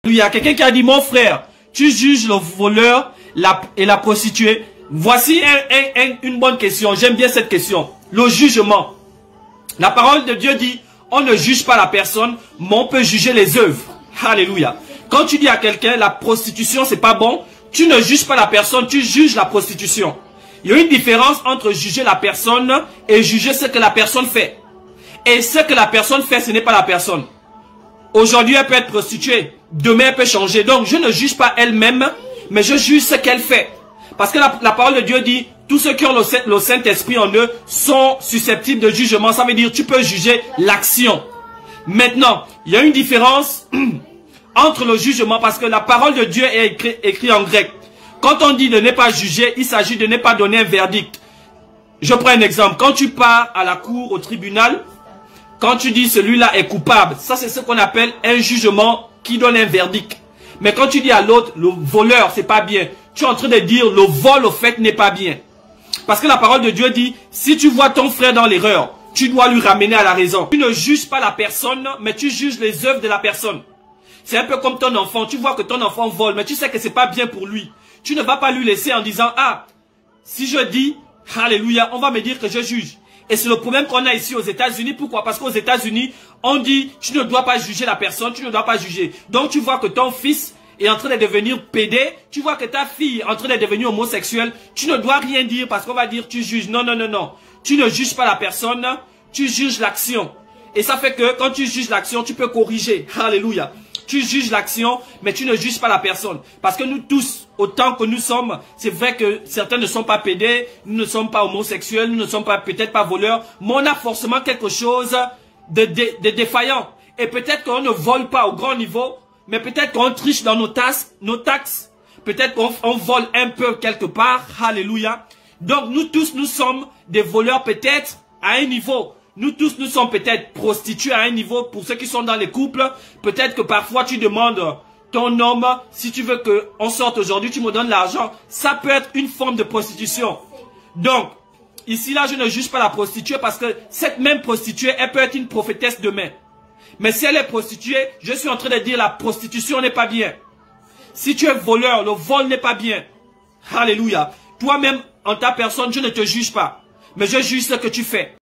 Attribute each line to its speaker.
Speaker 1: Il y a quelqu'un qui a dit, mon frère, tu juges le voleur et la prostituée. Voici une bonne question. J'aime bien cette question. Le jugement. La parole de Dieu dit, on ne juge pas la personne, mais on peut juger les œuvres. Alléluia. Quand tu dis à quelqu'un, la prostitution, c'est pas bon, tu ne juges pas la personne, tu juges la prostitution. Il y a une différence entre juger la personne et juger ce que la personne fait. Et ce que la personne fait, ce n'est pas la personne. Aujourd'hui, elle peut être prostituée. Demain, elle peut changer. Donc, je ne juge pas elle-même, mais je juge ce qu'elle fait. Parce que la parole de Dieu dit, tous ceux qui ont le Saint-Esprit en eux sont susceptibles de jugement. Ça veut dire, tu peux juger l'action. Maintenant, il y a une différence entre le jugement, parce que la parole de Dieu est écrite en grec. Quand on dit de ne pas juger, il s'agit de ne pas donner un verdict. Je prends un exemple. Quand tu pars à la cour, au tribunal, quand tu dis celui-là est coupable, ça c'est ce qu'on appelle un jugement qui donne un verdict. Mais quand tu dis à l'autre, le voleur, c'est pas bien, tu es en train de dire le vol au fait n'est pas bien. Parce que la parole de Dieu dit, si tu vois ton frère dans l'erreur, tu dois lui ramener à la raison. Tu ne juges pas la personne, mais tu juges les œuvres de la personne. C'est un peu comme ton enfant, tu vois que ton enfant vole, mais tu sais que c'est pas bien pour lui. Tu ne vas pas lui laisser en disant, ah, si je dis, alléluia, on va me dire que je juge. Et c'est le problème qu'on a ici aux États-Unis. Pourquoi? Parce qu'aux États-Unis, on dit, tu ne dois pas juger la personne, tu ne dois pas juger. Donc tu vois que ton fils est en train de devenir pédé, tu vois que ta fille est en train de devenir homosexuelle, tu ne dois rien dire parce qu'on va dire, tu juges. Non, non, non, non. Tu ne juges pas la personne, tu juges l'action. Et ça fait que quand tu juges l'action, tu peux corriger. Alléluia. Tu juges l'action, mais tu ne juges pas la personne. Parce que nous tous, autant que nous sommes, c'est vrai que certains ne sont pas pédés, nous ne sommes pas homosexuels, nous ne sommes pas peut-être pas voleurs, mais on a forcément quelque chose de défaillant. Et peut-être qu'on ne vole pas au grand niveau, mais peut-être qu'on triche dans nos taxes, peut-être qu'on vole un peu quelque part. Alléluia. Donc nous tous, nous sommes des voleurs peut-être à un niveau. Nous tous, nous sommes peut-être prostitués à un niveau. Pour ceux qui sont dans les couples, peut-être que parfois tu demandes ton homme, si tu veux qu'on sorte aujourd'hui, tu me donnes l'argent. Ça peut être une forme de prostitution. Donc, ici là, je ne juge pas la prostituée parce que cette même prostituée, elle peut être une prophétesse demain. Mais si elle est prostituée, je suis en train de dire la prostitution n'est pas bien. Si tu es voleur, le vol n'est pas bien. Alléluia. Toi-même, en ta personne, je ne te juge pas. Mais je juge ce que tu fais.